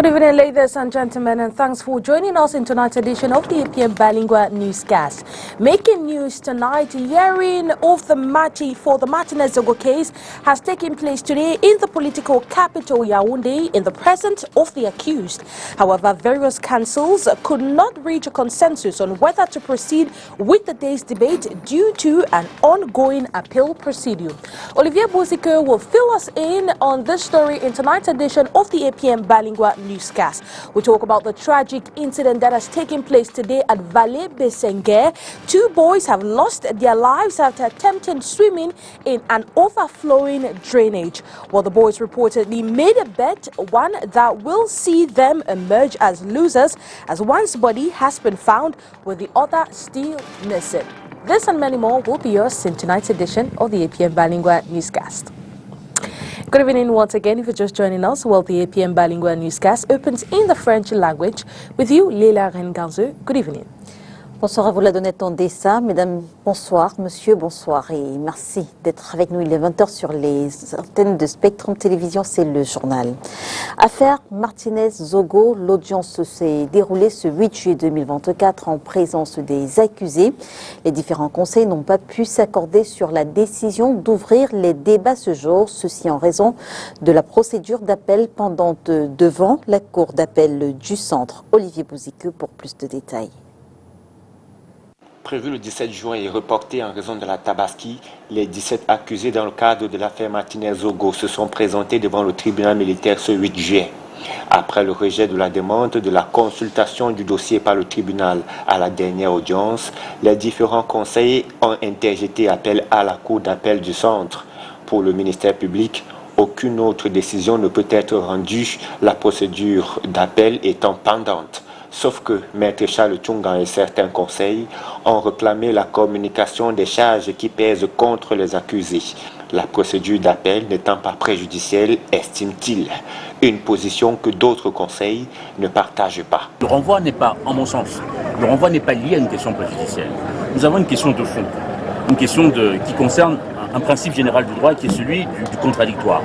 Good evening, ladies and gentlemen, and thanks for joining us in tonight's edition of the APM Bilingual Newscast. Making news tonight, hearing of the Martinez Zogo case has taken place today in the political capital Yaoundé in the presence of the accused. However, various councils could not reach a consensus on whether to proceed with the day's debate due to an ongoing appeal procedure. Olivier Bouzike will fill us in on this story in tonight's edition of the APM Bilingual Newscast. We talk about the tragic incident that has taken place today at Vallée Bessenguer. Two boys have lost their lives after attempting swimming in an overflowing drainage. While the boys reportedly made a bet, one that will see them emerge as losers, as one's body has been found with the other still missing. This and many more will be yours in tonight's edition of the APM Bilingual Newscast. Good evening once again. If you're just joining us, well, the APM Bilingual Newscast opens in the French language with you, Léla Renganzeux. Good evening. Bonsoir à vous, la Donnette Ondessa. Mesdames, bonsoir. Monsieur, bonsoir. Et merci d'être avec nous. Il est 20h sur les antennes de Spectrum Télévision. C'est le journal. Affaire Martinez-Zogo. L'audience s'est déroulée ce 8 juillet 2024 en présence des accusés. Les différents conseils n'ont pas pu s'accorder sur la décision d'ouvrir les débats ce jour. Ceci en raison de la procédure d'appel pendante devant la cour d'appel du centre. Olivier Bouzike pour plus de détails. Prévu le 17 juin et reporté en raison de la Tabaski, les 17 accusés dans le cadre de l'affaire Martinez-Zogo se sont présentés devant le tribunal militaire ce 8 juillet. Après le rejet de la demande de la consultation du dossier par le tribunal à la dernière audience, les différents conseils ont interjeté appel à la cour d'appel du centre. Pour le ministère public, aucune autre décision ne peut être rendue, la procédure d'appel étant pendante. Sauf que Maître Charles Tchungan et certains conseils ont réclamé la communication des charges qui pèsent contre les accusés. La procédure d'appel n'étant pas préjudicielle, estime-t-il, une position que d'autres conseils ne partagent pas. Le renvoi n'est pas, en mon sens, le renvoi n'est pas lié à une question préjudicielle. Nous avons une question de fond, une question qui concerne un principe général du droit qui est celui du contradictoire,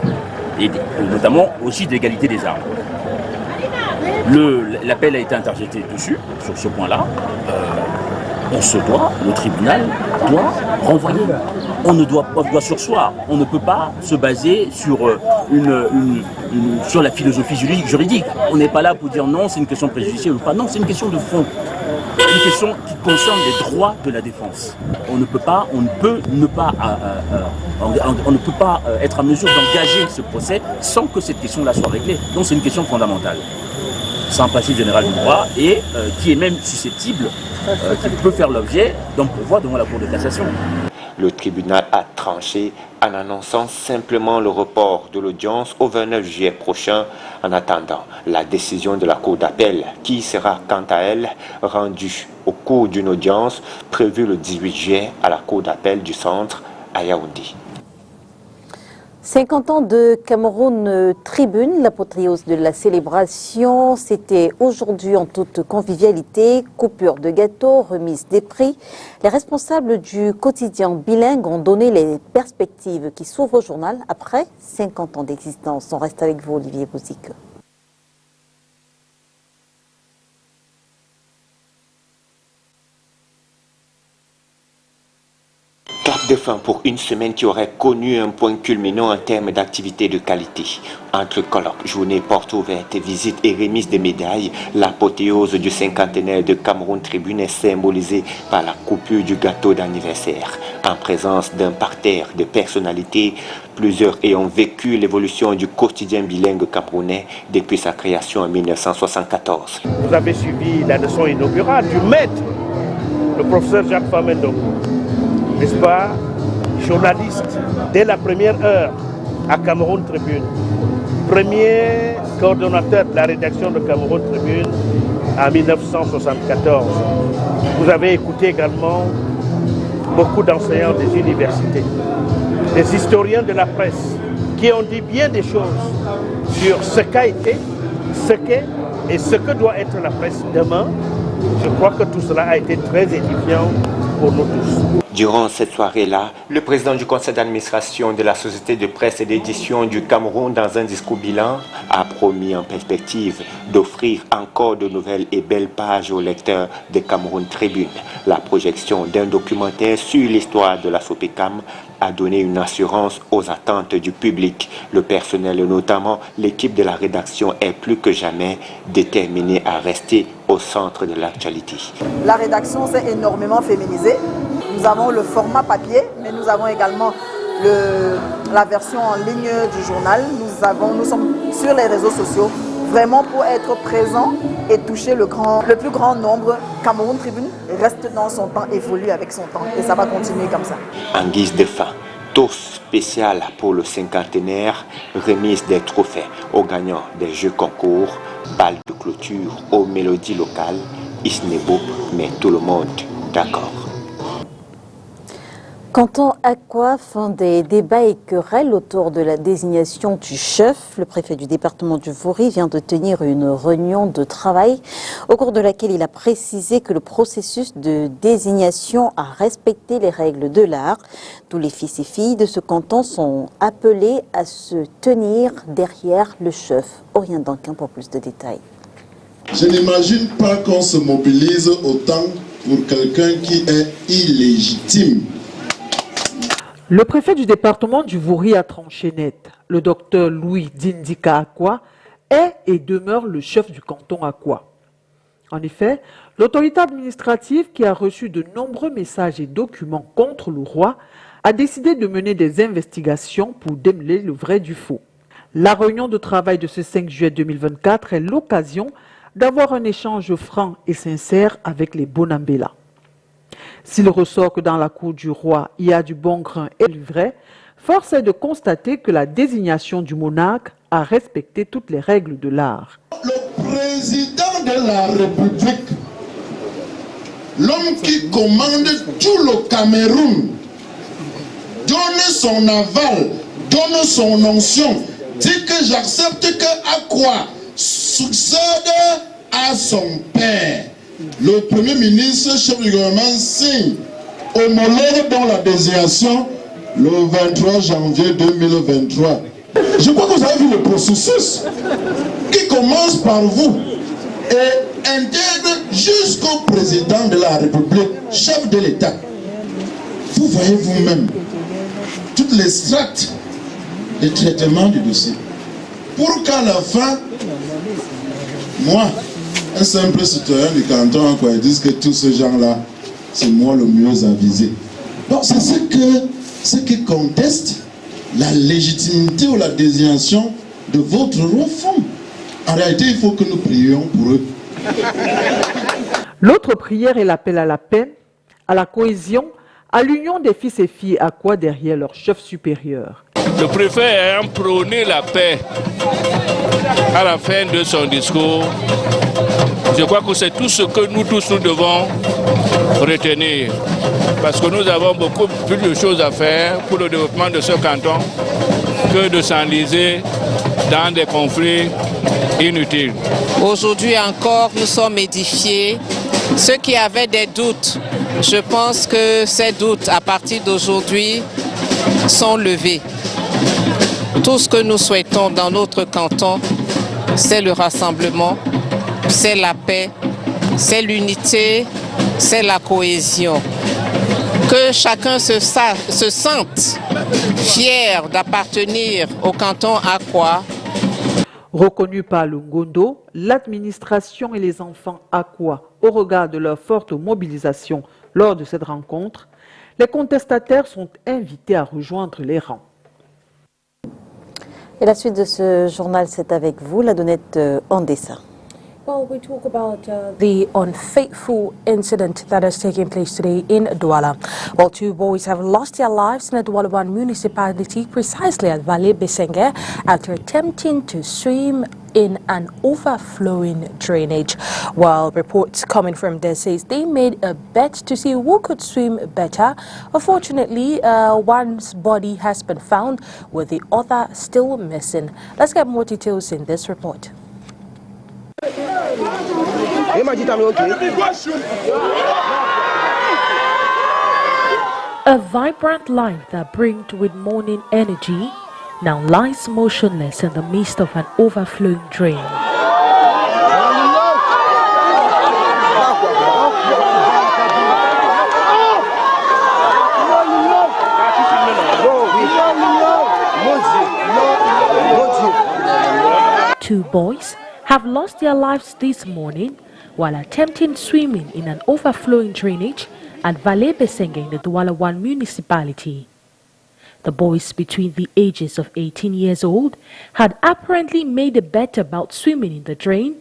et notamment aussi de l'égalité des armes. L'appel a été interjeté dessus, sur ce point-là. Le tribunal doit renvoyer. On doit surseoir. On ne peut pas se baser sur, sur la philosophie juridique. On n'est pas là pour dire non, c'est une question préjudicielle ou pas. Non, c'est une question de fond. Une question qui concerne les droits de la défense. On ne peut pas être en mesure d'engager ce procès sans que cette question-là soit réglée. Donc c'est une question fondamentale. C'est un principe général du droit et qui est même susceptible, qui peut faire l'objet d'un pourvoi devant la Cour de cassation. Le tribunal a tranché en annonçant simplement le report de l'audience au 29 juillet prochain en attendant la décision de la Cour d'appel qui sera quant à elle rendue au cours d'une audience prévue le 18 juillet à la Cour d'appel du centre à Yaoundé. 50 ans de Cameroun Tribune, l'apothéose de la célébration, c'était aujourd'hui en toute convivialité, coupure de gâteaux, remise des prix. Les responsables du quotidien bilingue ont donné les perspectives qui s'ouvrent au journal après 50 ans d'existence. On reste avec vous, Olivier Bouzike. De fin pour une semaine qui aurait connu un point culminant en termes d'activités de qualité. Entre colloques, journées portes ouvertes, visites et remises de médailles, l'apothéose du cinquantenaire de Cameroun Tribune est symbolisée par la coupure du gâteau d'anniversaire. En présence d'un parterre de personnalités, plusieurs ayant vécu l'évolution du quotidien bilingue camerounais depuis sa création en 1974. Vous avez suivi la leçon inaugurale du maître, le professeur Jacques Famendo. N'est-ce pas, journaliste dès la première heure à Cameroun Tribune, premier coordonnateur de la rédaction de Cameroun Tribune en 1974. Vous avez écouté également beaucoup d'enseignants des universités, des historiens de la presse qui ont dit bien des choses sur ce qu'a été, ce qu'est et ce que doit être la presse demain. Je crois que tout cela a été très édifiant pour nous tous. Durant cette soirée-là, le président du conseil d'administration de la société de presse et d'édition du Cameroun, dans un discours bilan, a promis en perspective d'offrir encore de nouvelles et belles pages aux lecteurs de Cameroun Tribune. La projection d'un documentaire sur l'histoire de la SOPECAM a donné une assurance aux attentes du public. Le personnel et notamment l'équipe de la rédaction est plus que jamais déterminée à rester au centre de l'actualité. La rédaction s'est énormément féminisée. Nous avons le format papier, mais nous avons également la version en ligne du journal. Nous sommes sur les réseaux sociaux, vraiment pour être présents et toucher le plus grand nombre. Cameroun Tribune reste dans son temps, évolue avec son temps et ça va continuer comme ça. En guise de fin, toast spécial pour le cinquantenaire, remise des trophées aux gagnants des jeux concours, bal de clôture aux mélodies locales. Isnebo met tout le monde d'accord. Canton Aqua, fin des débats et querelles autour de la désignation du chef. Le préfet du département du Vouri vient de tenir une réunion de travail au cours de laquelle il a précisé que le processus de désignation a respecté les règles de l'art. Tous les fils et filles de ce canton sont appelés à se tenir derrière le chef. Orient Duncan pour plus de détails. Je n'imagine pas qu'on se mobilise autant pour quelqu'un qui est illégitime. Le préfet du département du Vouri a tranché net. Le docteur Louis Dindika Aqua est et demeure le chef du canton Aqua. En effet, l'autorité administrative qui a reçu de nombreux messages et documents contre le roi a décidé de mener des investigations pour démêler le vrai du faux. La réunion de travail de ce 5 juillet 2024 est l'occasion d'avoir un échange franc et sincère avec les Bonambela. S'il ressort que dans la cour du roi, il y a du bon grain et du vrai, force est de constater que la désignation du monarque a respecté toutes les règles de l'art. Le président de la République, l'homme qui commande tout le Cameroun, donne son aval, donne son onction, dit que j'accepte que Aqua succède à son père. Le Premier ministre, chef du gouvernement, signe, homologue dans la désignation le 23 janvier 2023. Je crois que vous avez vu le processus qui commence par vous et intègre jusqu'au président de la République, chef de l'État. Vous voyez vous-même toutes les strates de traitement du dossier. Pour qu'à la fin, moi, un simple citoyen du canton, quoi, ils disent que tous ces gens-là, c'est moi le mieux avisé. Donc c'est ce qui conteste la légitimité ou la désignation de votre roi femme. En réalité, il faut que nous prions pour eux. L'autre prière est l'appel à la paix, à la cohésion, à l'union des fils et filles Aqua derrière leur chef supérieur. Le préfet ayant prôné la paix à la fin de son discours, je crois que c'est tout ce que nous tous nous devons retenir. Parce que nous avons beaucoup plus de choses à faire pour le développement de ce canton que de s'enliser dans des conflits inutiles. Aujourd'hui encore, nous sommes édifiés. Ceux qui avaient des doutes, je pense que ces doutes, à partir d'aujourd'hui, sont levés. Tout ce que nous souhaitons dans notre canton, c'est le rassemblement, c'est la paix, c'est l'unité, c'est la cohésion. Que chacun se sente fier d'appartenir au canton Aqua. Reconnu par le Ngondo, l'administration et les enfants Aqua, au regard de leur forte mobilisation lors de cette rencontre, les contestataires sont invités à rejoindre les rangs. Et la suite de ce journal, c'est avec vous, la Donnette en dessin. Well, we talk about the unfaithful incident that has taken place today in Douala. Well, 2 boys have lost their lives in the Douala municipality, precisely at Valley Besenge, after attempting to swim in an overflowing drainage. Well, reports coming from there says they made a bet to see who could swim better. Unfortunately, one's body has been found, with the other still missing. Let's get more details in this report. A vibrant life that brimmed with morning energy now lies motionless in the midst of an overflowing drain. Two boys have lost their lives this morning while attempting swimming in an overflowing drainage at Valle Besenge in the Douala 1 municipality. The boys between the ages of 18 years old had apparently made a bet about swimming in the drain,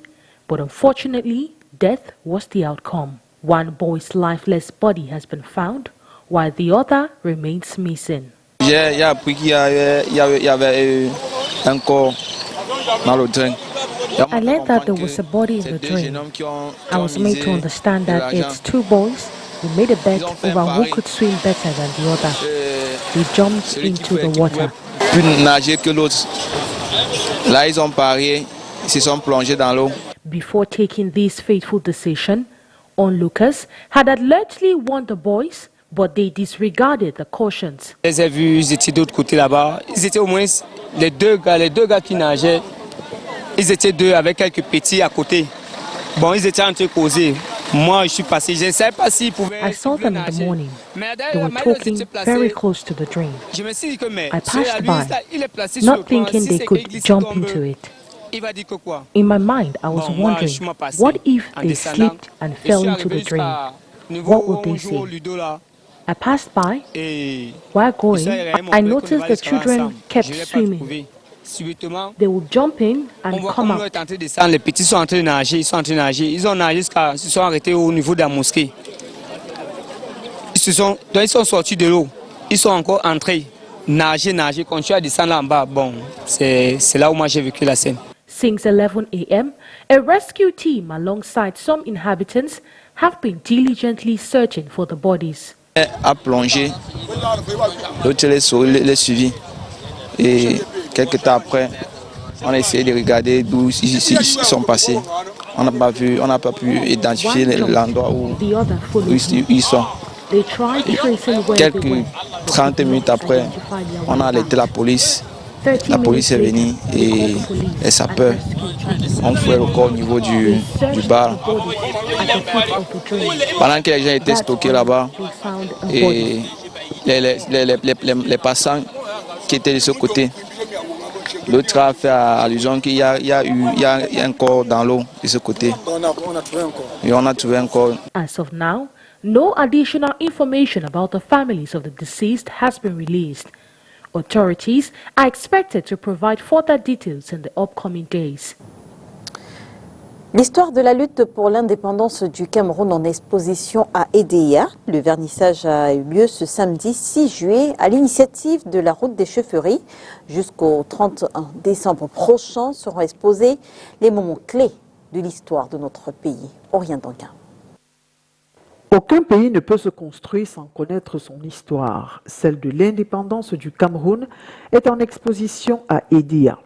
but unfortunately, death was the outcome. One boy's lifeless body has been found, while the other remains missing. J'ai appris qu'il y avait un corps dans le drain. I learned that there was a body in the drain. I was made to understand that it's two boys who made a bet over who could swim better than the other. They jumped into the water. Plus nager que l'autre. Là, ils ont parié, ils se sont plongés dans l'eau. Before taking this fateful decision, onlookers had allegedly warned the boys, but they disregarded the cautions. Je les ai vus, ils étaient de l'autre côté là-bas. Ils étaient au moins les deux gars qui nageaient. Ils étaient deux avec quelques petits à côté. Bon, ils étaient en train de causer. Moi, je suis passé. Je ne sais pas s'ils pouvaient. I saw them in the morning. They were talking very close to the drain. I passed by, not thinking they could jump into it. In my mind, I was wondering, what if they slipped and fell into the drain? What would they say? I passed by. While going, I noticed the children kept swimming. They would jump in and come out. Les petits sont en train de nager, ils sont en train de nager. Ils ont nagé jusqu'à, ils se sont arrêtés au niveau de la mosquée. Ils sont sortis de l'eau. Ils sont encore entrés, nager, continuer à descendre là en bas. Bon, c'est là où moi j'ai vécu la scène. Since 11 a.m., a rescue team alongside some inhabitants have been diligently searching for the bodies. A plongé, l'autre les suivi. Et quelques temps après, on a essayé de regarder d'où ils sont passés. On n'a pas pu identifier l'endroit où ils sont. Et quelques 30 minutes après, on a alerté la police. La police est venue et les sapeurs ont fait le corps au niveau du bar. Pendant que les gens étaient stockés là-bas, et les passants qui étaient de ce côté, l'autre a fait allusion qu'il y a un corps dans l'eau de ce côté. Et on a trouvé un corps. As of now, no additional information about the families of the deceased has been released. Authorities are expected to provide further details in the upcoming days. L'histoire de la lutte pour l'indépendance du Cameroun en exposition à EDIA. Le vernissage a eu lieu ce samedi 6 juillet à l'initiative de la Route des Chefferies. Jusqu'au 31 décembre prochain seront exposés les moments clés de l'histoire de notre pays. Orient Duncan. Aucun pays ne peut se construire sans connaître son histoire. Celle de l'indépendance du Cameroun est en exposition à EDIA.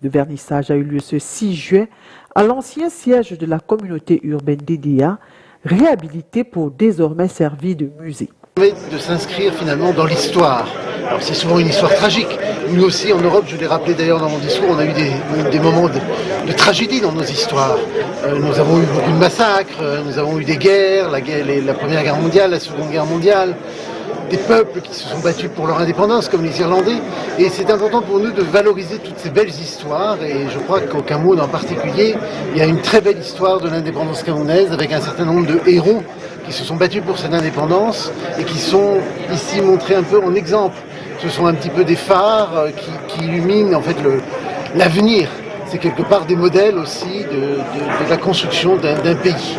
Le vernissage a eu lieu ce 6 juillet à l'ancien siège de la communauté urbaine d'EDIA, réhabilité pour désormais servir de musée. De s'inscrire finalement dans l'histoire. Alors c'est souvent une histoire tragique. Nous aussi en Europe, je l'ai rappelé d'ailleurs dans mon discours, on a eu des moments de tragédie dans nos histoires. Nous avons eu beaucoup de massacres, nous avons eu des guerres, la Première Guerre mondiale, la Seconde Guerre mondiale, des peuples qui se sont battus pour leur indépendance comme les Irlandais. Et c'est important pour nous de valoriser toutes ces belles histoires et je crois qu'au Cameroun en particulier, il y a une très belle histoire de l'indépendance camerounaise avec un certain nombre de héros qui se sont battus pour cette indépendance et qui sont ici montrés un peu en exemple. Ce sont un petit peu des phares qui illuminent en fait l'avenir. C'est quelque part des modèles aussi de la construction d'un pays.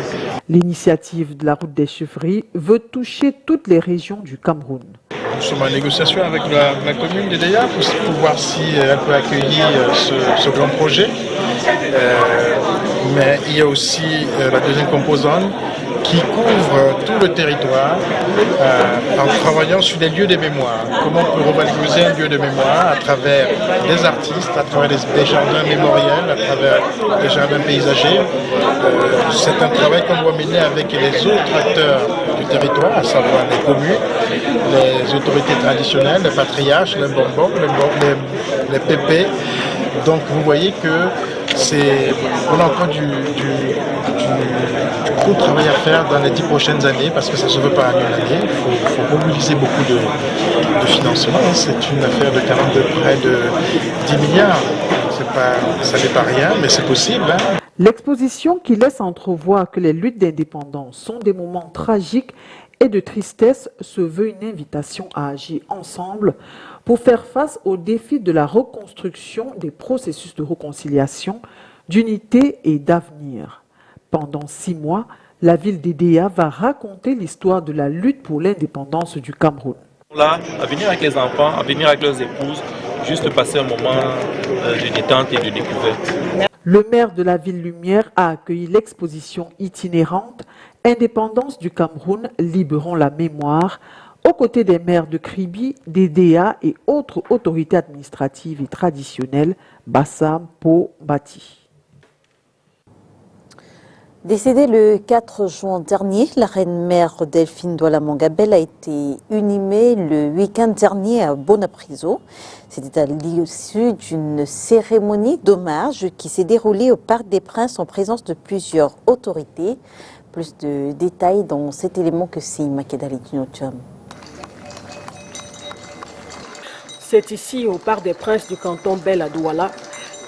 L'initiative de la Route des Chefferies veut toucher toutes les régions du Cameroun. Nous sommes en négociation avec la commune d'EDIA pour voir si elle peut accueillir ce grand projet. Mais il y a aussi la deuxième composante qui couvre tout le territoire en travaillant sur des lieux de mémoire. Comment on peut revaloriser un lieu de mémoire à travers des artistes, à travers des jardins mémoriels, à travers des jardins paysagers. C'est un travail qu'on doit mener avec les autres acteurs du territoire, à savoir les communes, les autorités traditionnelles, les patriarches, les bonbons, les pépés. Donc vous voyez que on a encore du gros travail à faire dans les 10 prochaines années parce que ça ne se veut pas année en année. Il faut mobiliser beaucoup de financement. C'est une affaire de près de 10 milliards. Ça n'est pas rien, mais c'est possible. L'exposition qui laisse entrevoir que les luttes d'indépendance sont des moments tragiques et de tristesse se veut une invitation à agir ensemble pour faire face aux défis de la reconstruction des processus de réconciliation, d'unité et d'avenir. Pendant 6 mois, la ville d'Edea va raconter l'histoire de la lutte pour l'indépendance du Cameroun. Là, à venir avec les enfants, à venir avec leurs épouses, juste passer un moment de détente et de découverte. Le maire de la ville Lumière a accueilli l'exposition itinérante Indépendance du Cameroun, libérons la mémoire, aux côtés des maires de Kribi, d'Edea et autres autorités administratives et traditionnelles, Bassam, Po, Bati. Décédée le 4 juin dernier, la reine-mère Delphine Douala Mangabel a été inhumée le week-end dernier à Bonapriso. C'était à l'issue d'une cérémonie d'hommage qui s'est déroulée au Parc des Princes en présence de plusieurs autorités. Plus de détails dans cet élément que c'est Makedali Dinotium. C'est ici, au Parc des Princes du canton Bel à Douala,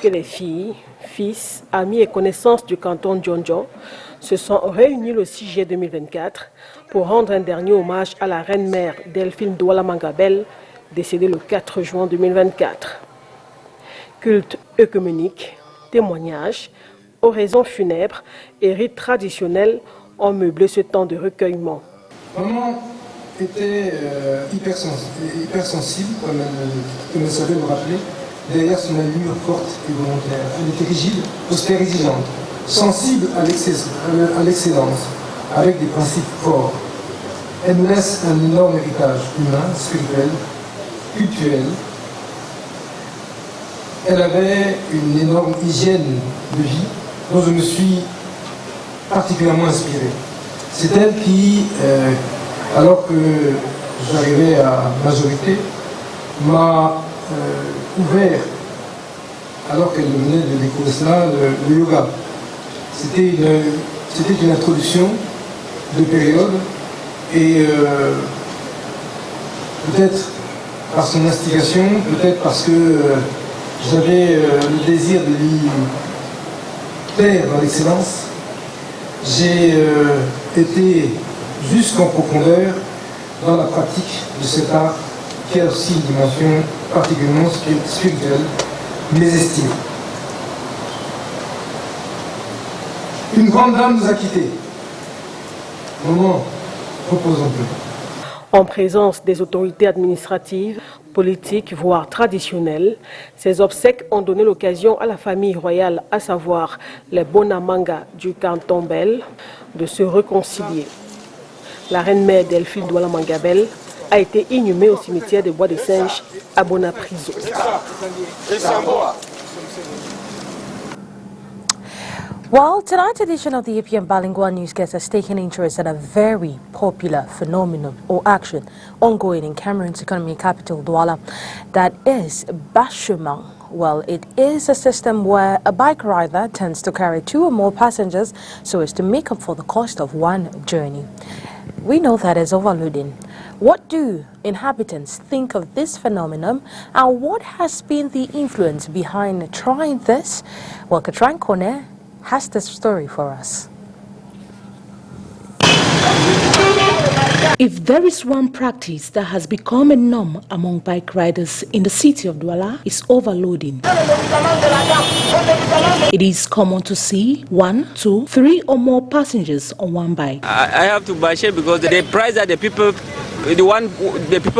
que les filles, fils, amis et connaissances du canton Djonjo se sont réunis le 6 juillet 2024 pour rendre un dernier hommage à la reine-mère Delphine Douala Mangabel, décédée le 4 juin 2024. Culte œcuménique, témoignages, oraisons funèbres et rites traditionnels ont meublé ce temps de recueillement. Maman était hypersensible, comme elle savait le rappeler, derrière son allure forte et volontaire. Elle était rigide, austère et exigeante, sensible à l'excellence, avec des principes forts. Elle nous laisse un énorme héritage humain, spirituel, culturel. Elle avait une énorme hygiène de vie dont je me suis particulièrement inspiré. C'est elle qui, alors que j'arrivais à majorité, m'a ouvert, alors qu'elle venait de découvrir cela, le yoga. C'était une introduction de période et peut-être par son instigation, peut-être parce que j'avais le désir de lui plaire dans l'excellence, j'ai été jusqu'en profondeur dans la pratique de cet art qui a aussi une dimension particulièrement spirituelle, mais estime. Une grande dame nous a quittés. Maman, reposons-nous. En présence des autorités administratives, politiques, voire traditionnelles, ces obsèques ont donné l'occasion à la famille royale, à savoir les Bonamanga du canton Bel, de se réconcilier. La reine-mère Delphine Douala Mangabel a été inhumée au cimetière des Bois des Singes à Bonapriso. Well, tonight's edition of the EPM Bilingual Newscast has taken interest in a very popular phenomenon or action ongoing in Cameroon's economic capital, Douala, that is bachement. Well, it is a system where a bike rider tends to carry 2 or more passengers so as to make up for the cost of one journey. We know that is overloading. What do inhabitants think of this phenomenon, and what has been the influence behind trying this? Well, Katran Kone has this story for us. If there is one practice that has become a norm among bike riders in the city of Douala, it's overloading. It is common to see 1, 2, 3 or more passengers on one bike. I have to buy share because the price that the people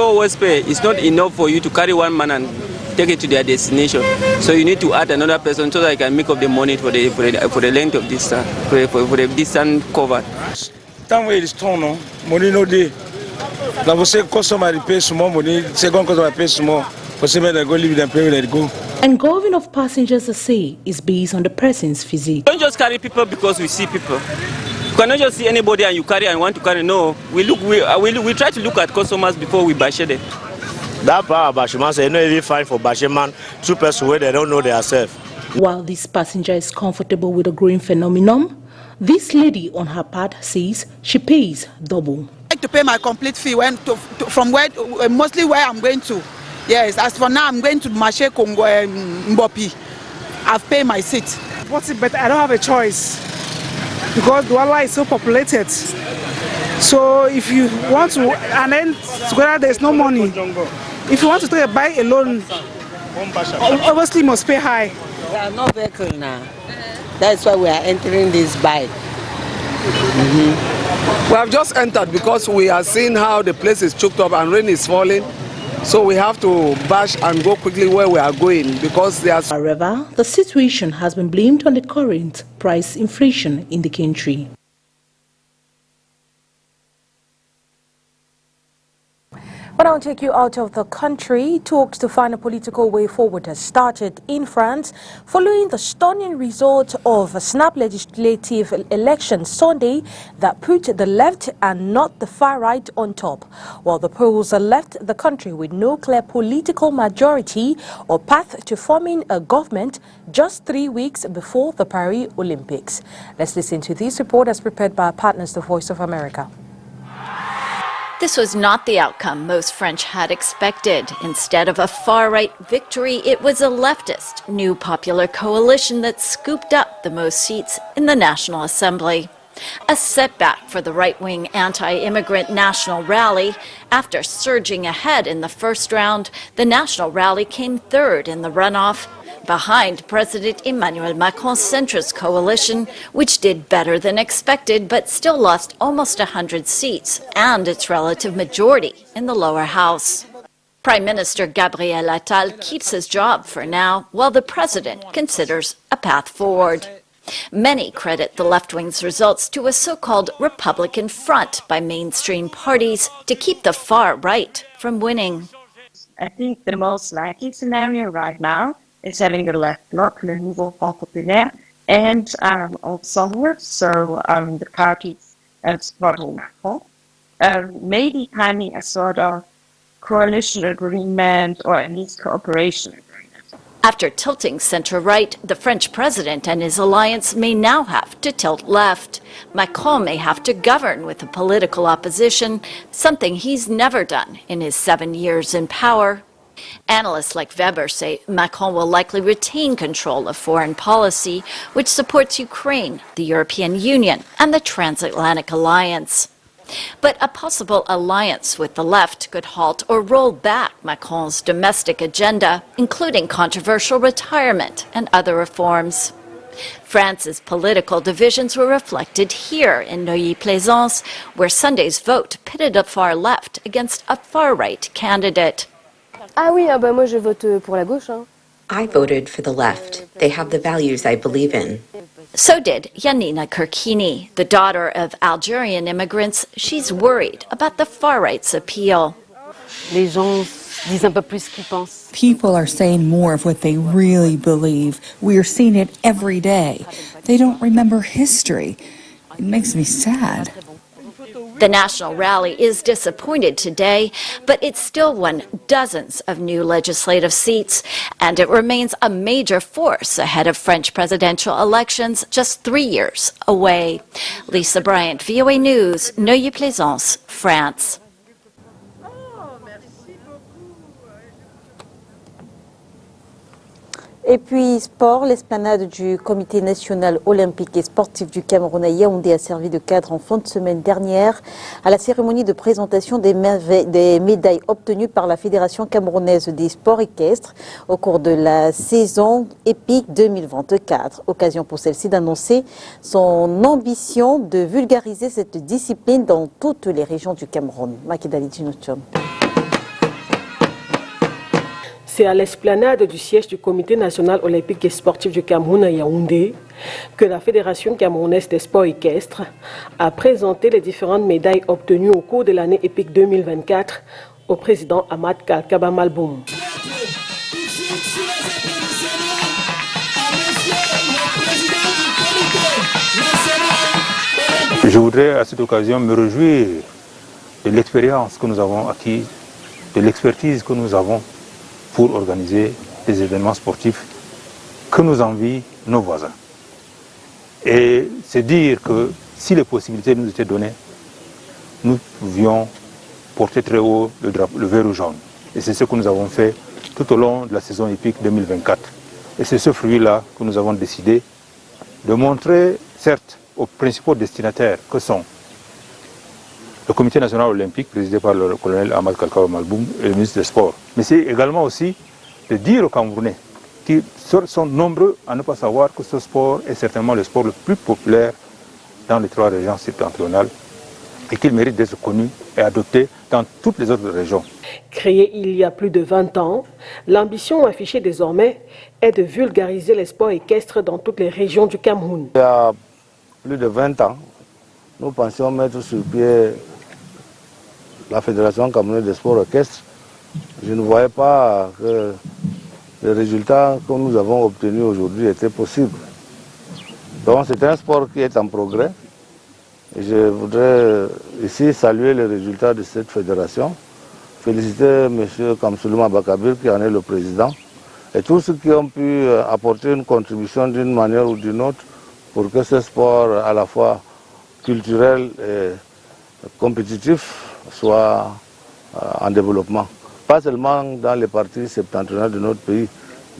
always pay is not enough for you to carry one man and take it to their destination. So you need to add another person so that I can make up the money for the length of this for the distance covered. Tant que is strong, no money no day. Now você customer pay small money, second customer pay small. Você may go leave them pay let go. Engulfing of passengers at sea is based on the person's physique. Don't just carry people because we see people. You cannot just see anybody and you carry and want to carry. No, we try to look at customers before we bash them. That part of Bashiman say no even fine for Bashiman, two persons where they don't know themselves. While this passenger is comfortable with the growing phenomenon, this lady on her part says she pays double. I like to pay my complete fee from where mostly where I'm going to. Yes, as for now I'm going to Maché Congo Mbopi. I've paid my seat. But I don't have a choice because Douala is so populated. So if you want to, and then together there's no money. If you want to buy a loan, obviously you must pay high. We have no vehicle now. That's why we are entering this bike. We have just entered because we are seeing how the place is choked up and rain is falling. So we have to bash and go quickly where we are going because there's... However, the situation has been blamed on the current price inflation in the country. But I'll take you out of the country. Talks to find a political way forward has started in France following the stunning result of a snap legislative election Sunday that put the left and not the far right on top, while the polls left the country with no clear political majority or path to forming a government just 3 weeks before the Paris Olympics. Let's listen to this report as prepared by our partners, the Voice of America. This was not the outcome most French had expected. Instead of a far-right victory, it was a leftist, new popular coalition that scooped up the most seats in the National Assembly. A setback for the right-wing anti-immigrant National Rally. After surging ahead in the first round, the National Rally came third in the runoff, behind President Emmanuel Macron's centrist coalition, which did better than expected but still lost almost 100 seats and its relative majority in the lower house. Prime Minister Gabriel Attal keeps his job for now, while the president considers a path forward. Many credit the left-wing's results to a so-called Republican front by mainstream parties to keep the far right from winning. I think the most likely scenario right now is having a left bloc, Le Nouveau Front Populaire, and also the party supporting Macron, maybe having a sort of coalition agreement or at least cooperation agreement. After tilting center-right, the French president and his alliance may now have to tilt left. Macron may have to govern with a political opposition, something he's never done in his 7 years in power. Analysts like Weber say Macron will likely retain control of foreign policy, which supports Ukraine, the European Union, and the Transatlantic Alliance. But a possible alliance with the left could halt or roll back Macron's domestic agenda, including controversial retirement and other reforms. France's political divisions were reflected here in Neuilly-Plaisance, where Sunday's vote pitted a far left against a far-right candidate. Moi je vote pour la gauche. I voted for the left. They have the values I believe in. So did Yanina Kirkini, the daughter of Algerian immigrants. She's worried about the far-right's appeal. People are saying more of what they really believe. We are seeing it every day. They don't remember history. It makes me sad. The National Rally is disappointed today, but it still won dozens of new legislative seats, and it remains a major force ahead of French presidential elections just 3 years away. Lisa Bryant, VOA News, Neuilly-Plaisance, France. Et puis sport, l'esplanade du Comité national olympique et sportif du Cameroun à Yaoundé a servi de cadre en fin de semaine dernière à la cérémonie de présentation des médailles obtenues par la Fédération camerounaise des sports équestres au cours de la saison épique 2024. Occasion pour celle-ci d'annoncer son ambition de vulgariser cette discipline dans toutes les régions du Cameroun. Makidali Djinouchon. C'est à l'esplanade du siège du Comité national olympique et sportif du Cameroun à Yaoundé que la Fédération camerounaise des sports équestres a présenté les différentes médailles obtenues au cours de l'année épique 2024 au président Ahmad Kalkaba Malboum. Je voudrais à cette occasion me réjouir de l'expérience que nous avons acquise, de l'expertise que nous avons pour organiser des événements sportifs que nous envient nos voisins. Et c'est dire que si les possibilités nous étaient données, nous pouvions porter très haut le vert jaune. Et c'est ce que nous avons fait tout au long de la saison épique 2024. Et c'est ce fruit-là que nous avons décidé de montrer, certes, aux principaux destinataires que sont le Comité national olympique présidé par le colonel Ahmad Kalkaba Malboum et le ministre des Sports. Mais c'est également aussi de dire aux Camerounais qui sont nombreux à ne pas savoir que ce sport est certainement le sport le plus populaire dans les 3 régions septentrionales et qu'il mérite d'être connu et adopté dans toutes les autres régions. Créée il y a plus de 20 ans, l'ambition affichée désormais est de vulgariser les sports équestres dans toutes les régions du Cameroun. Il y a plus de 20 ans, nous pensions mettre sur pied la Fédération camerounaise des sports équestres. Je ne voyais pas que les résultats que nous avons obtenus aujourd'hui étaient possibles. Donc c'est un sport qui est en progrès. Et je voudrais ici saluer les résultats de cette fédération, féliciter M. Kamsoulou Bakabir qui en est le président, et tous ceux qui ont pu apporter une contribution d'une manière ou d'une autre pour que ce sport à la fois culturel et compétitif soit en développement. Pas seulement dans les parties septentrionales de notre pays,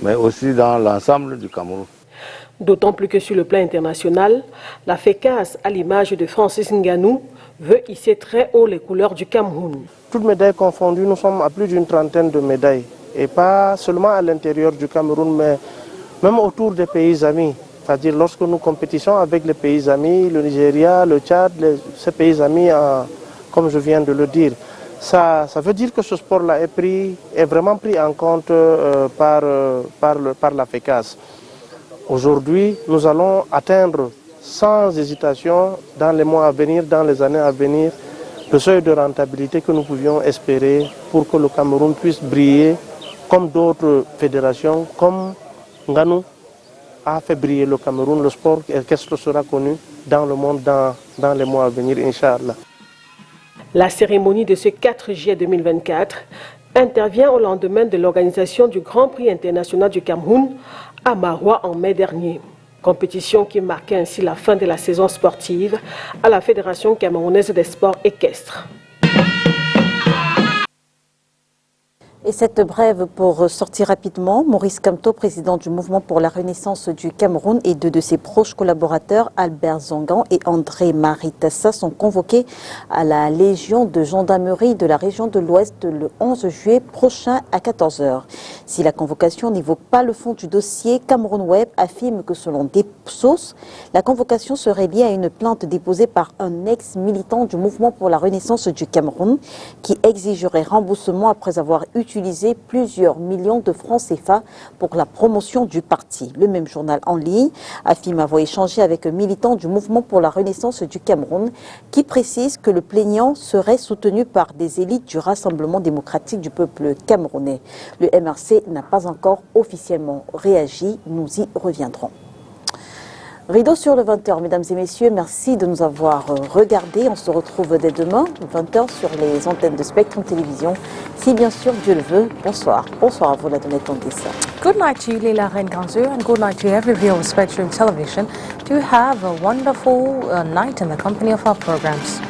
mais aussi dans l'ensemble du Cameroun. D'autant plus que sur le plan international, la FECAS, à l'image de Francis Nganou, veut hisser très haut les couleurs du Cameroun. Toutes médailles confondues, nous sommes à plus d'une trentaine de médailles. Et pas seulement à l'intérieur du Cameroun, mais même autour des pays amis. C'est-à-dire lorsque nous compétissons avec les pays amis, le Nigeria, le Tchad, ces pays amis, comme je viens de le dire. Ça veut dire que ce sport-là est vraiment pris en compte par la FECAS. Aujourd'hui, nous allons atteindre sans hésitation, dans les mois à venir, dans les années à venir, le seuil de rentabilité que nous pouvions espérer pour que le Cameroun puisse briller comme d'autres fédérations, comme Nganou a fait briller le Cameroun. Le sport équestre sera connu dans le monde dans les mois à venir, Inch'Allah. La cérémonie de ce 4 juillet 2024 intervient au lendemain de l'organisation du Grand Prix international du Cameroun à Maroua en mai dernier. Compétition qui marquait ainsi la fin de la saison sportive à la Fédération camerounaise des sports équestres. Et cette brève pour sortir rapidement, Maurice Kamto, président du Mouvement pour la Renaissance du Cameroun, et 2 de ses proches collaborateurs, Albert Zongan et André-Marie Tassa, sont convoqués à la Légion de gendarmerie de la région de l'Ouest le 11 juillet prochain à 14 h. Si la convocation n'y vaut pas le fond du dossier, Cameroun Web affirme que selon des sources, la convocation serait liée à une plainte déposée par un ex-militant du Mouvement pour la Renaissance du Cameroun qui exigerait remboursement après avoir utilisé plusieurs millions de francs CFA pour la promotion du parti. Le même journal en ligne affirme avoir échangé avec un militant du Mouvement pour la Renaissance du Cameroun qui précise que le plaignant serait soutenu par des élites du Rassemblement démocratique du peuple camerounais. Le MRC n'a pas encore officiellement réagi, nous y reviendrons. Rideau sur le 20h, mesdames et messieurs, merci de nous avoir regardés. On se retrouve dès demain, 20h, sur les antennes de Spectrum Télévision. Si bien sûr Dieu le veut, bonsoir. Bonsoir à vous, la Donette Ondissa. Good night to you, Leila Renganzu, and good night to every viewer of Spectrum Television. Do have a wonderful night in the company of our programs.